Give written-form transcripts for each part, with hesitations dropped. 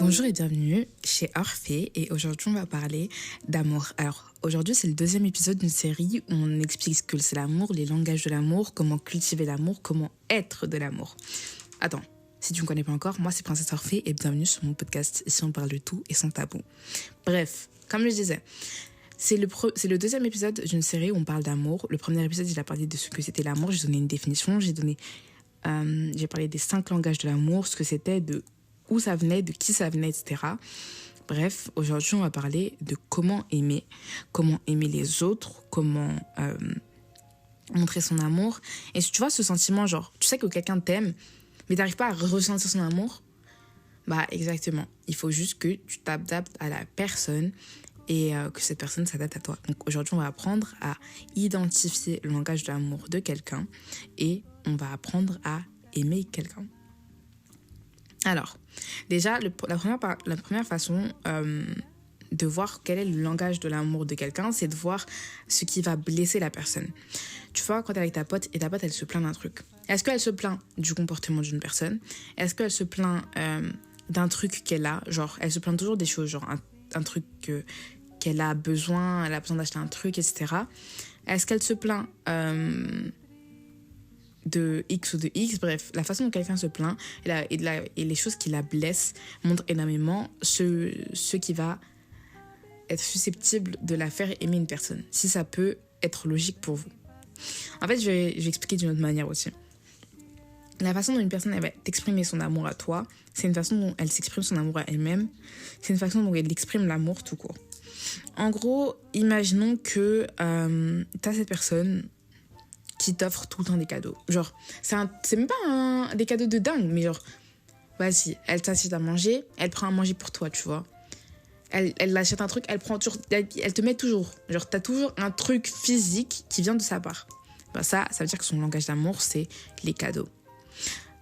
Bonjour et bienvenue chez Orphée et aujourd'hui on va parler d'amour. Alors aujourd'hui c'est le deuxième épisode d'une série où on explique ce que c'est l'amour, les langages de l'amour, comment cultiver l'amour, comment être de l'amour. Attends, si tu ne me connais pas encore, moi c'est Princesse Orphée et bienvenue sur mon podcast. Ici on parle de tout et sans tabou. Bref, comme je disais, c'est le deuxième épisode d'une série où on parle d'amour. Le premier épisode il a parlé de ce que c'était l'amour, j'ai donné une définition, j'ai parlé des 5 langages de l'amour, ce que c'était, de où ça venait, de qui ça venait, etc. Bref, aujourd'hui, on va parler de comment aimer les autres, comment montrer son amour. Et si tu vois ce sentiment, genre, tu sais que quelqu'un t'aime, mais t'arrives pas à ressentir son amour, bah exactement. Il faut juste que tu t'adaptes à la personne et que cette personne s'adapte à toi. Donc aujourd'hui, on va apprendre à identifier le langage de l'amour de quelqu'un et on va apprendre à aimer quelqu'un. Alors, déjà, la première façon de voir quel est le langage de l'amour de quelqu'un, c'est de voir ce qui va blesser la personne. Tu vois, quand t'es avec ta pote et ta pote, elle se plaint d'un truc. Est-ce qu'elle se plaint du comportement d'une personne ? Est-ce qu'elle se plaint d'un truc qu'elle a ? Genre, elle se plaint toujours des choses, genre un truc qu'elle a besoin d'acheter un truc, etc. Est-ce qu'elle se plaint de X ou de X, bref, la façon dont quelqu'un se plaint et les choses qui la blessent montrent énormément ce qui va être susceptible de la faire aimer une personne, si ça peut être logique pour vous. En fait, je vais expliquer d'une autre manière aussi. La façon dont une personne elle va t'exprimer son amour à toi, c'est une façon dont elle s'exprime son amour à elle-même, c'est une façon dont elle exprime l'amour tout court. En gros, imaginons que t'as cette personne qui t'offre tout le temps des cadeaux. Genre, c'est même pas des cadeaux de dingue, mais genre, vas-y, elle t'incite à manger, elle prend à manger pour toi, tu vois. Elle achète un truc, elle te met toujours. Genre, t'as toujours un truc physique qui vient de sa part. Ben ça veut dire que son langage d'amour, c'est les cadeaux.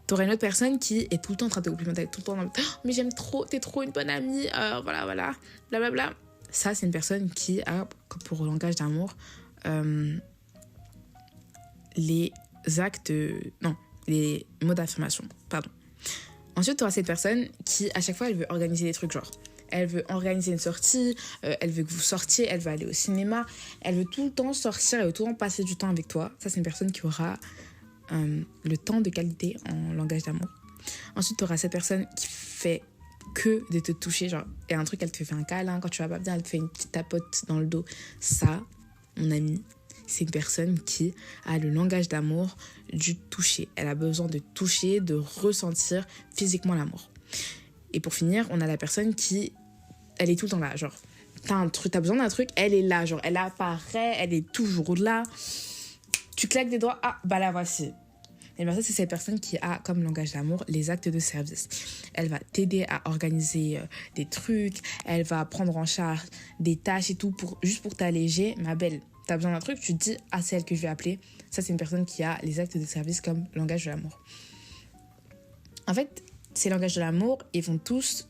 T'auras une autre personne qui est tout le temps en train de te complimenter, tout le temps oh, mais j'aime trop, t'es trop une bonne amie, voilà, blablabla. Ça, c'est une personne qui a, pour langage d'amour, les mots d'affirmation, pardon. Ensuite, tu auras cette personne qui, à chaque fois, elle veut organiser des trucs, genre, elle veut organiser une sortie, elle veut que vous sortiez, elle veut aller au cinéma, elle veut tout le temps sortir, elle veut tout le temps passer du temps avec toi. Ça, c'est une personne qui aura le temps de qualité en langage d'amour. Ensuite, tu auras cette personne qui fait que de te toucher, genre, et un truc, elle te fait un câlin, quand tu vas pas bien, elle te fait une petite tapote dans le dos. Ça, mon ami, c'est une personne qui a le langage d'amour du toucher. Elle a besoin de toucher, de ressentir physiquement l'amour. Et pour finir, on a la personne qui, elle est tout le temps là. Genre, t'as besoin d'un truc, elle est là. Genre, elle apparaît, elle est toujours là. Tu claques des doigts, bah la voici. Et bien ça, c'est cette personne qui a comme langage d'amour les actes de service. Elle va t'aider à organiser des trucs, elle va prendre en charge des tâches et tout, juste pour t'alléger. Ma belle, t'as besoin d'un truc, tu te dis, c'est elle que je vais appeler. Ça, c'est une personne qui a les actes de service comme langage de l'amour. En fait, ces langages de l'amour, ils vont tous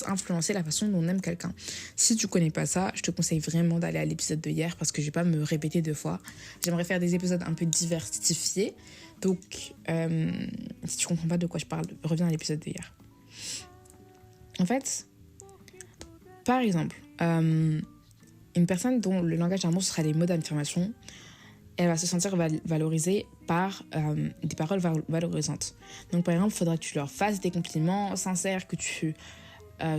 influencer la façon dont on aime quelqu'un. Si tu connais pas ça, je te conseille vraiment d'aller à l'épisode de hier parce que je vais pas me répéter 2 fois. J'aimerais faire des épisodes un peu diversifiés. Donc, si tu comprends pas de quoi je parle, reviens à l'épisode de hier. En fait, par exemple, une personne dont le langage d'amour sera les mots d'affirmation, elle va se sentir valorisée par des paroles valorisantes. Donc, par exemple, il faudra que tu leur fasses des compliments sincères, que tu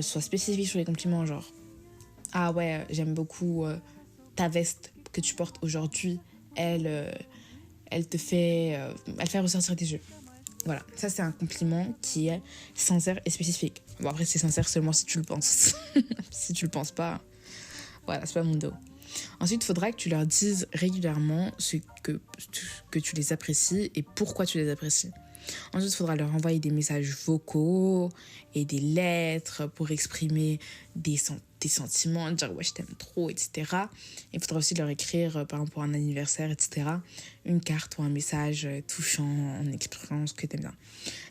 sois spécifique sur les compliments, genre « Ah ouais, j'aime beaucoup ta veste que tu portes aujourd'hui, elle te fait ressortir tes yeux. » Voilà, ça c'est un compliment qui est sincère et spécifique. Bon, après, c'est sincère seulement si tu le penses. Si tu le penses pas, voilà, c'est pas mon dos. Ensuite, il faudra que tu leur dises régulièrement que tu les apprécies et pourquoi tu les apprécies. Ensuite, il faudra leur envoyer des messages vocaux et des lettres pour exprimer des sentiments, dire « ouais, je t'aime trop », etc. Il faudra aussi leur écrire, par exemple, pour un anniversaire, etc., une carte ou un message touchant en exprimant ce que t'aimes bien.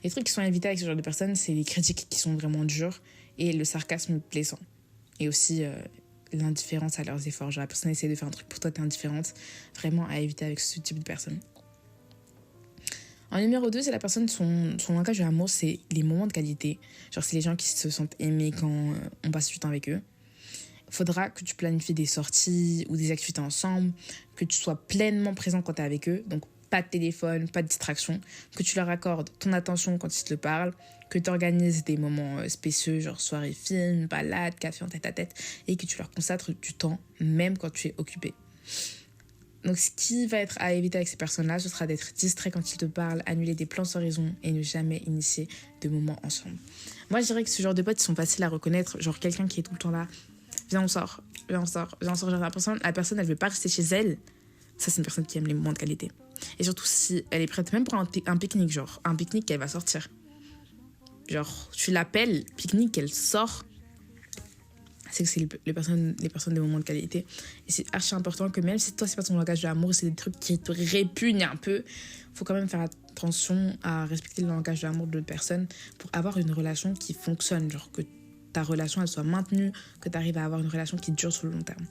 Les trucs qui sont évités avec ce genre de personnes, c'est les critiques qui sont vraiment dures et le sarcasme blessant. Et aussi l'indifférence à leurs efforts. Genre, la personne essaie de faire un truc pour toi, t'es indifférente. Vraiment à éviter avec ce type de personne. En numéro 2, c'est la personne, son langage de l'amour, c'est les moments de qualité. Genre, c'est les gens qui se sentent aimés quand on passe du temps avec eux. Il faudra que tu planifies des sorties ou des activités ensemble, que tu sois pleinement présent quand tu es avec eux. Donc, pas de téléphone, pas de distraction. Que tu leur accordes ton attention quand ils te parlent. Que tu organises des moments spéciaux, genre soirée film, balade, café en tête à tête. Et que tu leur consacres du temps, même quand tu es occupé. Donc, ce qui va être à éviter avec ces personnes-là, ce sera d'être distrait quand ils te parlent, annuler des plans sans raison et ne jamais initier de moments ensemble. Moi, je dirais que ce genre de potes, ils sont faciles à reconnaître. Genre, quelqu'un qui est tout le temps là. Viens, on sort. Genre, la personne, elle veut pas rester chez elle. Ça, c'est une personne qui aime les moments de qualité. Et surtout, si elle est prête, même pour un pique-nique, genre, un pique-nique, elle va sortir. Genre, tu l'appelles, pique-nique, elle sort. C'est que c'est les personnes des moments de qualité. Et c'est archi important que même si toi, c'est pas ton langage de l'amour, c'est des trucs qui te répugnent un peu, faut quand même faire attention à respecter le langage de l'amour de l'autre personne pour avoir une relation qui fonctionne. Genre, que ta relation, elle soit maintenue, que tu arrives à avoir une relation qui dure sur le long terme.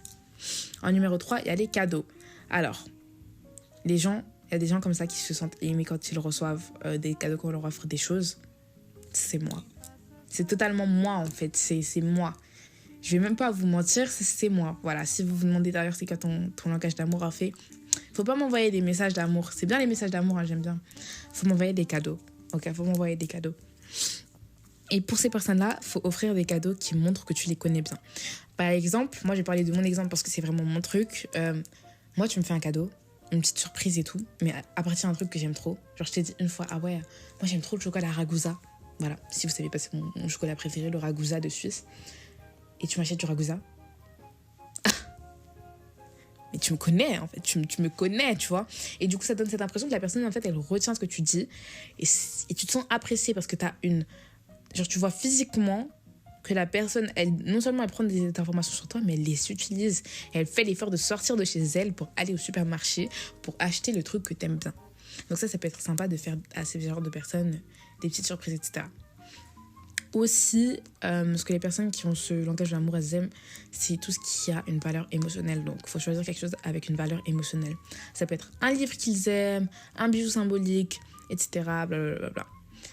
En numéro 3, il y a les cadeaux. Alors, il y a des gens comme ça qui se sentent aimés quand ils reçoivent des cadeaux, quand on leur offre des choses. C'est moi. C'est totalement moi, en fait. C'est moi. Je vais même pas vous mentir, c'est moi. Voilà, si vous vous demandez d'ailleurs c'est quoi ton langage d'amour en fait, faut pas m'envoyer des messages d'amour. C'est bien les messages d'amour, hein, j'aime bien. Faut m'envoyer des cadeaux. Ok, faut m'envoyer des cadeaux. Et pour ces personnes-là, faut offrir des cadeaux qui montrent que tu les connais bien. Par exemple, moi, je vais parler de mon exemple parce que c'est vraiment mon truc. Moi, tu me fais un cadeau, une petite surprise et tout, mais à partir d'un truc que j'aime trop. Genre, je t'ai dit une fois, ah ouais, moi, j'aime trop le chocolat Ragusa. Voilà, si vous savez pas, c'est mon chocolat préféré, le Ragusa de Suisse. Et tu m'achètes du Ragusa. Mais tu me connais, en fait. Tu me connais, tu vois. Et du coup, ça donne cette impression que la personne, en fait, elle retient ce que tu dis. Et tu te sens apprécié parce que t'as une... Genre, tu vois physiquement que la personne, elle, non seulement elle prend des informations sur toi, mais elle les utilise. Et elle fait l'effort de sortir de chez elle pour aller au supermarché, pour acheter le truc que t'aimes bien. Donc ça peut être sympa de faire à ces genres de personnes des petites surprises, etc. Aussi, ce que les personnes qui ont ce langage de l'amour, elles aiment, c'est tout ce qui a une valeur émotionnelle. Donc, il faut choisir quelque chose avec une valeur émotionnelle. Ça peut être un livre qu'ils aiment, un bijou symbolique, etc. Blablabla.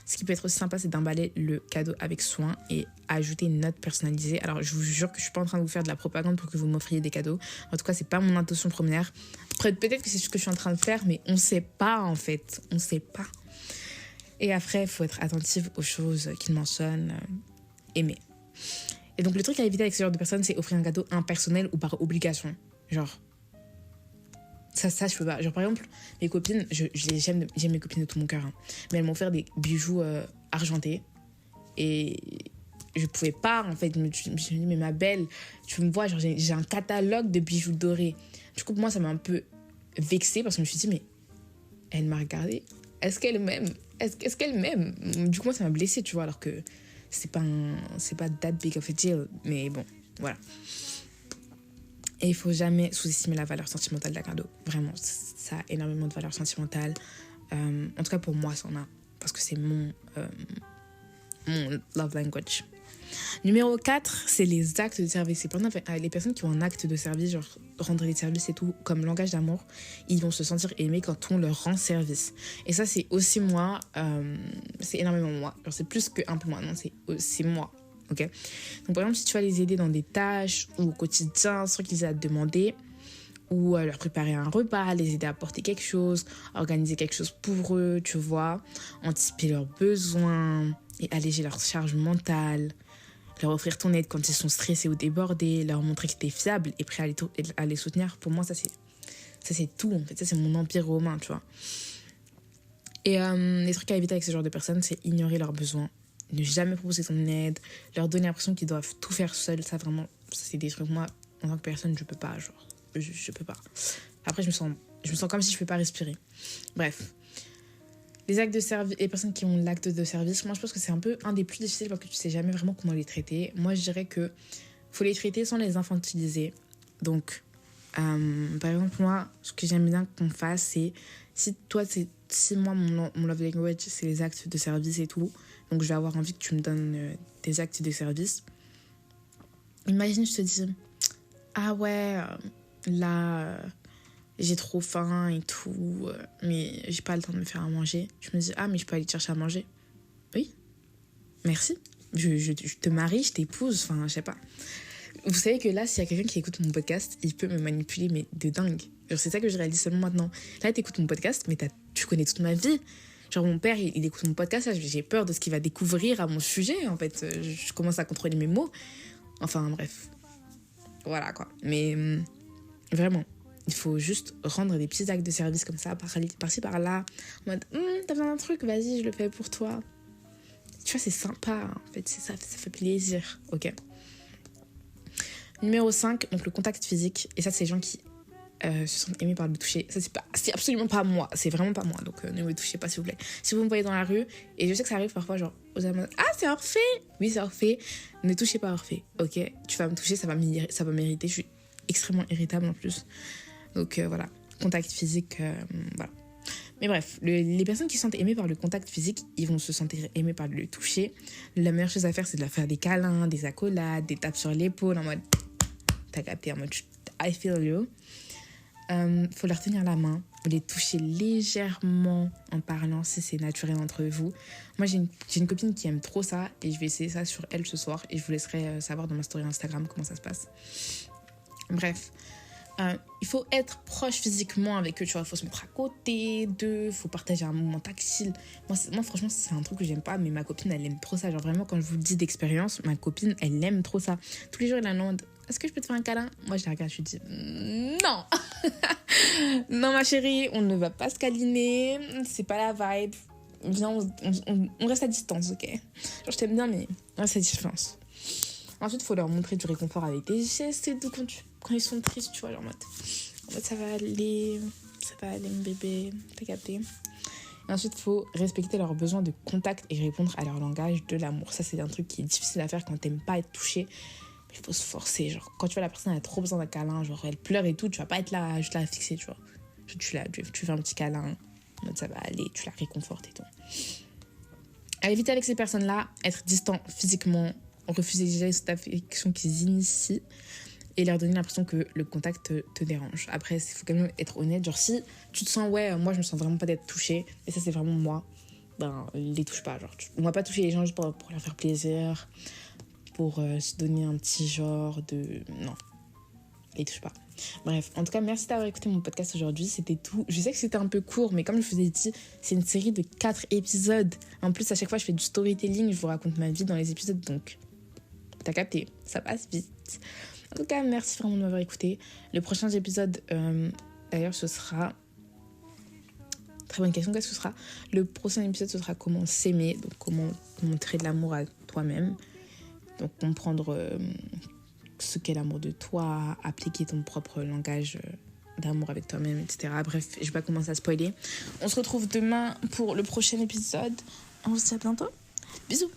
Ce qui peut être aussi sympa, c'est d'emballer le cadeau avec soin et ajouter une note personnalisée. Alors, je vous jure que je suis pas en train de vous faire de la propagande pour que vous m'offriez des cadeaux. En tout cas, c'est pas mon intention première. Peut-être que c'est ce que je suis en train de faire, mais on sait pas, en fait. On sait pas. Et après, il faut être attentif aux choses qu'ils mentionnent, aimer. Et donc, le truc à éviter avec ce genre de personnes, c'est offrir un cadeau impersonnel ou par obligation. Genre, ça je peux pas. Genre, par exemple, mes copines, j'aime mes copines de tout mon cœur, hein, mais elles m'ont offert des bijoux argentés. Et je pouvais pas, en fait. Je me suis dit, mais ma belle, tu me vois, genre, j'ai un catalogue de bijoux dorés. Du coup, moi, ça m'a un peu vexée parce que je me suis dit, mais elle m'a regardée. Est-ce qu'elle m'aime? Est-ce qu'elle m'aime? Du coup, moi, ça m'a blessée, tu vois, alors que c'est pas that big of a deal. Mais bon, voilà. Et il faut jamais sous-estimer la valeur sentimentale d'un cadeau. Vraiment, ça a énormément de valeur sentimentale. En tout cas, pour moi, ça en a. Parce que c'est mon love language. Numéro 4, c'est les actes de service. C'est les personnes qui ont un acte de service, genre rendre des services et tout, comme langage d'amour, ils vont se sentir aimés quand on leur rend service. Et ça, c'est aussi moi, c'est énormément moi. Genre, c'est plus qu'un peu moi, non, c'est moi. Ok. Donc, par exemple, si tu vas les aider dans des tâches ou au quotidien, sans qu'ils aient à te demander, ou leur préparer un repas, les aider à apporter quelque chose, organiser quelque chose pour eux, tu vois, anticiper leurs besoins et alléger leur charge mentale, leur offrir ton aide quand ils sont stressés ou débordés, leur montrer que tu es fiable et prêt à les soutenir. Pour moi, ça c'est tout, en fait. Ça, c'est mon empire romain, tu vois. Et les trucs à éviter avec ce genre de personnes, c'est ignorer leurs besoins, ne jamais proposer ton aide, leur donner l'impression qu'ils doivent tout faire seuls. Ça, vraiment, c'est des trucs, moi, en tant que personne, je peux pas, genre. Je peux pas. Après, je me sens comme si je peux pas respirer. Bref. Les actes de service, les personnes qui ont l'acte de service, moi je pense que c'est un peu un des plus difficiles parce que tu sais jamais vraiment comment les traiter. Moi je dirais que faut les traiter sans les infantiliser. Donc, par exemple, moi, ce que j'aime bien qu'on fasse, c'est si moi mon love language c'est les actes de service et tout, donc je vais avoir envie que tu me donnes des actes de service. Imagine, je te dis, ah ouais, là, j'ai trop faim et tout, mais j'ai pas le temps de me faire à manger. Je me dis, ah, mais je peux aller te chercher à manger. Oui, merci. Je te marie, je t'épouse, enfin, je sais pas. Vous savez que là, s'il y a quelqu'un qui écoute mon podcast, il peut me manipuler, mais de dingue. Genre, c'est ça que je réalise seulement maintenant. Là, t'écoutes mon podcast, mais tu connais toute ma vie. Genre, mon père, il écoute mon podcast, là, j'ai peur de ce qu'il va découvrir à mon sujet, en fait. Je commence à contrôler mes mots. Enfin, bref. Voilà, quoi. Mais vraiment, il faut juste rendre des petits actes de service comme ça, par-ci, par-là. En mode, t'as besoin d'un truc, vas-y, je le fais pour toi. Tu vois, c'est sympa, en fait. Ça fait plaisir, ok. Numéro 5, donc le contact physique. Et ça, c'est les gens qui se sentent aimés par le toucher. Ça, c'est absolument pas moi. C'est vraiment pas moi. Donc, ne me touchez pas, s'il vous plaît. Si vous me voyez dans la rue, et je sais que ça arrive parfois, genre, aux amis, ah, c'est Orphée. Oui, c'est Orphée. Ne touchez pas Orphée, ok. Tu vas me toucher, ça va m'irriter. Je suis extrêmement irritable en plus. Donc, voilà. Contact physique, voilà. Mais bref, les personnes qui se sentent aimées par le contact physique, ils vont se sentir aimées par le toucher. La meilleure chose à faire, c'est de leur faire des câlins, des accolades, des tapes sur l'épaule, en mode, t'as capté, en mode, I feel you. Faut leur tenir la main, les toucher légèrement en parlant si c'est naturel entre vous. Moi, j'ai une copine qui aime trop ça et je vais essayer ça sur elle ce soir et je vous laisserai savoir dans ma story Instagram comment ça se passe. Bref. Il faut être proche physiquement avec eux, tu vois, il faut se mettre à côté d'eux, il faut partager un moment tactile. Moi, franchement, c'est un truc que j'aime pas, mais ma copine, elle aime trop ça. Genre, vraiment, quand je vous le dis d'expérience, ma copine, elle aime trop ça. Tous les jours, elle demande, est-ce que je peux te faire un câlin? Moi, je la regarde, je lui dis, non. Non, ma chérie, on ne va pas se câliner, c'est pas la vibe. Viens, on reste à distance, ok? Genre, je t'aime bien, mais on reste à distance. Ensuite, il faut leur montrer du réconfort avec des gestes et tout quand ils sont tristes, tu vois, genre en mode ça va aller, mon bébé, t'as capté. Et ensuite, il faut respecter leurs besoins de contact et répondre à leur langage de l'amour. Ça, c'est un truc qui est difficile à faire quand t'aimes pas être touché. Il faut se forcer, genre, quand tu vois la personne, elle a trop besoin d'un câlin, genre, elle pleure et tout, tu vas pas être là, juste la fixer, tu vois. Tu fais un petit câlin, en mode ça va aller, tu la réconfortes et tout. À éviter avec ces personnes-là, être distant physiquement, refuser les gestes d'affection qu'ils initient et leur donner l'impression que le contact te dérange. Après, il faut quand même être honnête. Genre, si tu te sens, moi, je me sens vraiment pas d'être touchée, et ça, c'est vraiment moi, ben, les touche pas. Genre, on va pas toucher les gens juste pour leur faire plaisir, pour se donner un petit genre de... Non, les touche pas. Bref, en tout cas, merci d'avoir écouté mon podcast aujourd'hui. C'était tout. Je sais que c'était un peu court, mais comme je vous ai dit, c'est une série de 4 épisodes. En plus, à chaque fois, je fais du storytelling, je vous raconte ma vie dans les épisodes, donc t'as capté, ça passe vite. En tout cas, merci vraiment de m'avoir écouté. Le prochain épisode, d'ailleurs, ce sera... Très bonne question, qu'est-ce que ce sera? Le prochain épisode, ce sera comment s'aimer, donc comment montrer de l'amour à toi-même. Donc comprendre ce qu'est l'amour de toi, appliquer ton propre langage d'amour avec toi-même, etc. Bref, je vais pas commencer à spoiler. On se retrouve demain pour le prochain épisode. On se dit à bientôt. Bisous.